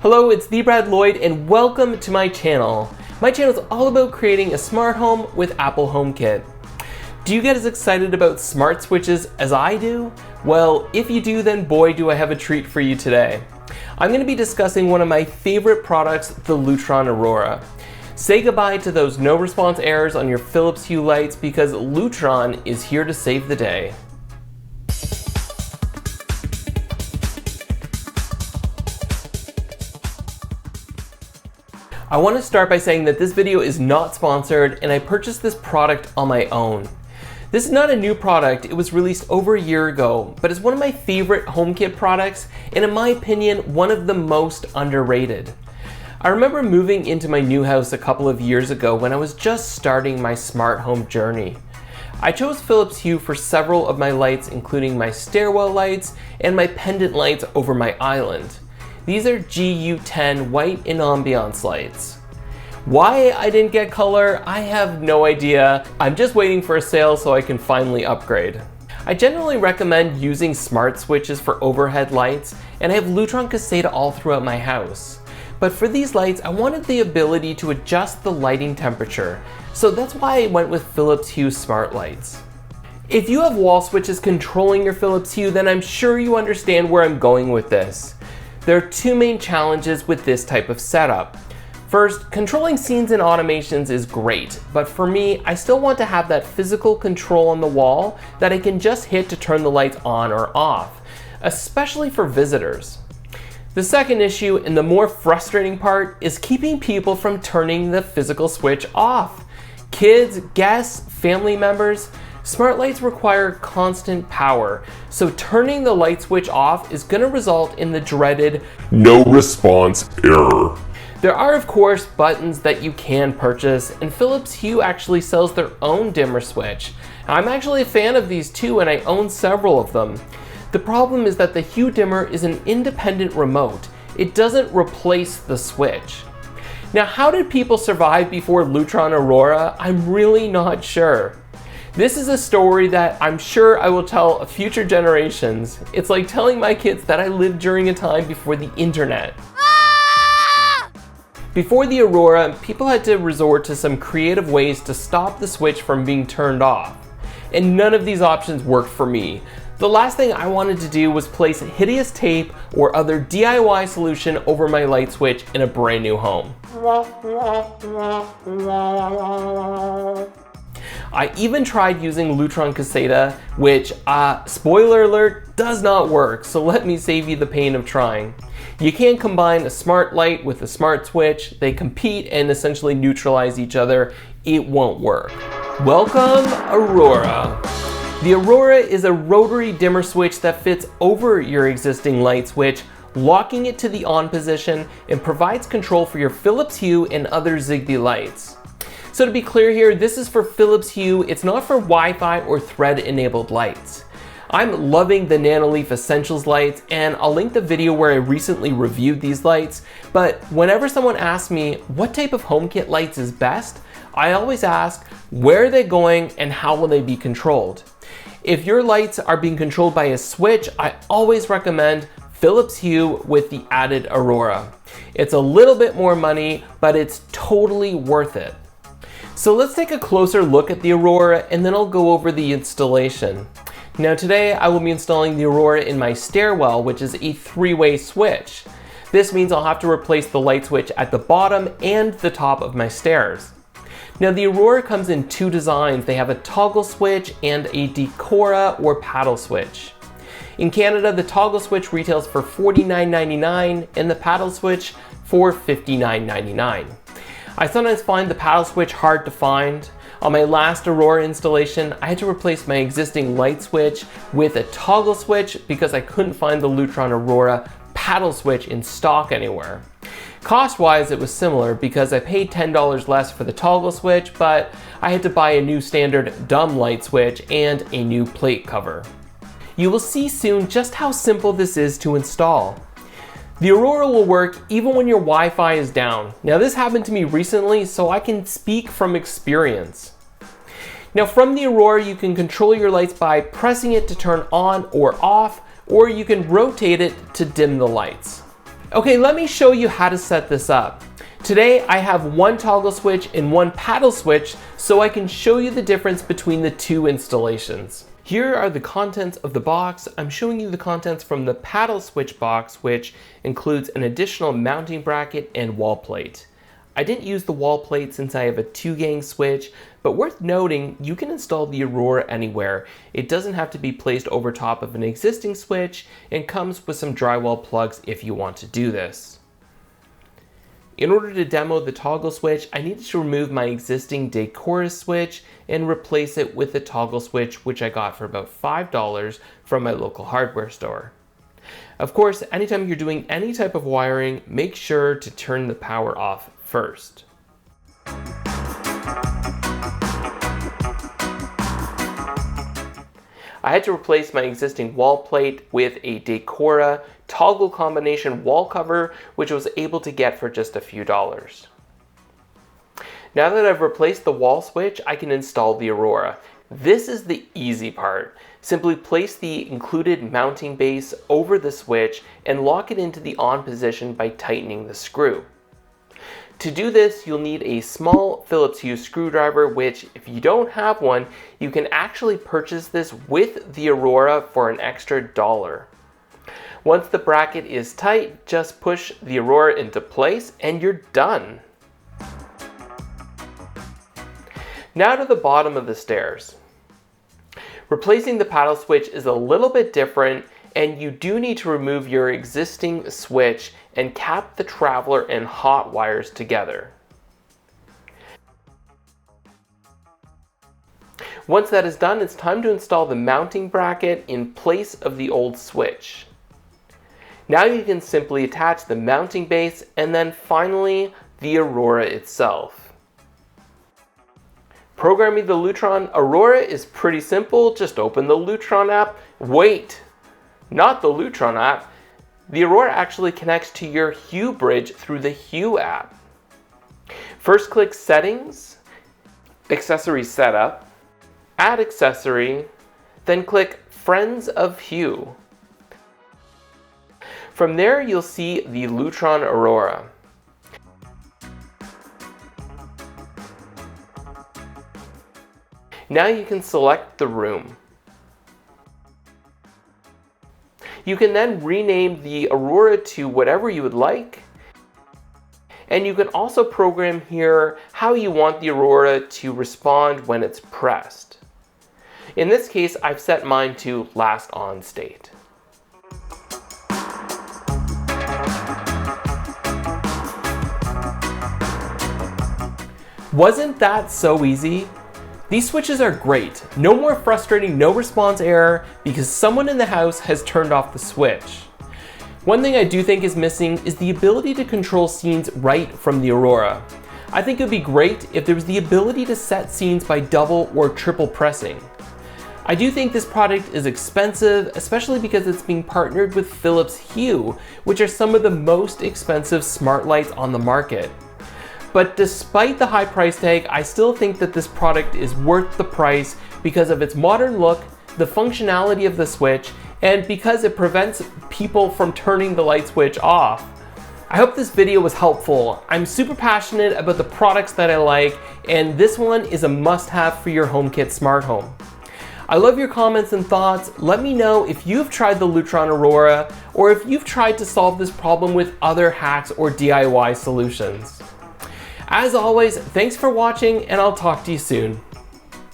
Hello, it's the Brad Lloyd and welcome to my channel. My channel is all about creating a smart home with Apple HomeKit. Do you get as excited about smart switches as I do? Well, if you do, then boy do I have a treat for you today. I'm going to be discussing one of my favorite products, the Lutron Aurora. Say goodbye to those no response errors on your Philips Hue lights because Lutron is here to save the day. I want to start by saying that this video is not sponsored and I purchased this product on my own. This is not a new product, it was released over a year ago, but it's one of my favorite HomeKit products and in my opinion, one of the most underrated. I remember moving into my new house a couple of years ago when I was just starting my smart home journey. I chose Philips Hue for several of my lights, including my stairwell lights and my pendant lights over my island. These are GU10 white and ambiance lights. Why I didn't get color, I have no idea. I'm just waiting for a sale so I can finally upgrade. I generally recommend using smart switches for overhead lights, and I have Lutron Caseta all throughout my house. But for these lights, I wanted the ability to adjust the lighting temperature, so that's why I went with Philips Hue smart lights. If you have wall switches controlling your Philips Hue, then I'm sure you understand where I'm going with this. There are two main challenges with this type of setup. First, controlling scenes and automations is great, but for me, I still want to have that physical control on the wall that I can just hit to turn the lights on or off, especially for visitors. The second issue, and the more frustrating part, is keeping people from turning the physical switch off. Kids, guests, family members, smart lights require constant power, so turning the light switch off is going to result in the dreaded no response error. There are of course buttons that you can purchase, and Philips Hue actually sells their own dimmer switch. I'm actually a fan of these too, and I own several of them. The problem is that the Hue dimmer is an independent remote. It doesn't replace the switch. Now, how did people survive before Lutron Aurora? I'm really not sure. This is a story that I'm sure I will tell future generations. It's like telling my kids that I lived during a time before the internet. Before the Aurora, people had to resort to some creative ways to stop the switch from being turned off. And none of these options worked for me. The last thing I wanted to do was place hideous tape or other DIY solution over my light switch in a brand new home. I even tried using Lutron Caseta, which, spoiler alert, does not work, so let me save you the pain of trying. You can't combine a smart light with a smart switch. They compete and essentially neutralize each other. It won't work. Welcome, Aurora. The Aurora is a rotary dimmer switch that fits over your existing light switch, locking it to the on position and provides control for your Philips Hue and other Zigbee lights. So to be clear here, this is for Philips Hue, it's not for Wi-Fi or Thread-enabled lights. I'm loving the Nanoleaf Essentials lights, and I'll link the video where I recently reviewed these lights, but whenever someone asks me what type of HomeKit lights is best, I always ask where are they going and how will they be controlled. If your lights are being controlled by a switch, I always recommend Philips Hue with the added Aurora. It's a little bit more money, but it's totally worth it. So let's take a closer look at the Aurora and then I'll go over the installation. Now today I will be installing the Aurora in my stairwell, which is a three-way switch. This means I'll have to replace the light switch at the bottom and the top of my stairs. Now the Aurora comes in two designs. They have a toggle switch and a Decora or paddle switch. In Canada, the toggle switch retails for $49.99 and the paddle switch for $59.99. I sometimes find the paddle switch hard to find. On my last Aurora installation, I had to replace my existing light switch with a toggle switch because I couldn't find the Lutron Aurora paddle switch in stock anywhere. Cost-wise, it was similar because I paid $10 less for the toggle switch, but I had to buy a new standard dumb light switch and a new plate cover. You will see soon just how simple this is to install. The Aurora will work even when your Wi-Fi is down. Now this happened to me recently, so I can speak from experience. Now from the Aurora, you can control your lights by pressing it to turn on or off, or you can rotate it to dim the lights. Okay, let me show you how to set this up. Today I have one toggle switch and one paddle switch so I can show you the difference between the two installations. Here are the contents of the box. I'm showing you the contents from the paddle switch box, which includes an additional mounting bracket and wall plate. I didn't use the wall plate since I have a 2-gang switch, but worth noting, you can install the Aurora anywhere. It doesn't have to be placed over top of an existing switch and comes with some drywall plugs if you want to do this. In order to demo the toggle switch, I needed to remove my existing Decora switch and replace it with a toggle switch, which I got for about $5 from my local hardware store. Of course, anytime you're doing any type of wiring, make sure to turn the power off first. I had to replace my existing wall plate with a Decora toggle combination wall cover, which I was able to get for just a few dollars. Now that I've replaced the wall switch, I can install the Aurora. This is the easy part. Simply place the included mounting base over the switch and lock it into the on position by tightening the screw. To do this, you'll need a small Phillips Hue screwdriver, which if you don't have one, you can actually purchase this with the Aurora for an extra $1. Once the bracket is tight, just push the Aurora into place and you're done. Now to the bottom of the stairs. Replacing the paddle switch is a little bit different, and you do need to remove your existing switch and cap the traveler and hot wires together. Once that is done, it's time to install the mounting bracket in place of the old switch. Now you can simply attach the mounting base and then finally the Aurora itself. Programming the Lutron Aurora is pretty simple. Just open the Lutron app. Wait, not the Lutron app. The Aurora actually connects to your Hue bridge through the Hue app. First click Settings, Accessory Setup, Add Accessory, then click Friends of Hue. From there you'll see the Lutron Aurora. Now you can select the room. You can then rename the Aurora to whatever you would like. And you can also program here how you want the Aurora to respond when it's pressed. In this case, I've set mine to last on state. Wasn't that so easy? These switches are great. No more frustrating no response error because someone in the house has turned off the switch. One thing I do think is missing is the ability to control scenes right from the Aurora. I think it would be great if there was the ability to set scenes by double or triple pressing. I do think this product is expensive, especially because it's being partnered with Philips Hue, which are some of the most expensive smart lights on the market. But despite the high price tag, I still think that this product is worth the price because of its modern look, the functionality of the switch, and because it prevents people from turning the light switch off. I hope this video was helpful. I'm super passionate about the products that I like, and this one is a must-have for your HomeKit Smart Home. I love your comments and thoughts. Let me know if you've tried the Lutron Aurora or if you've tried to solve this problem with other hacks or DIY solutions. As always, thanks for watching, and I'll talk to you soon.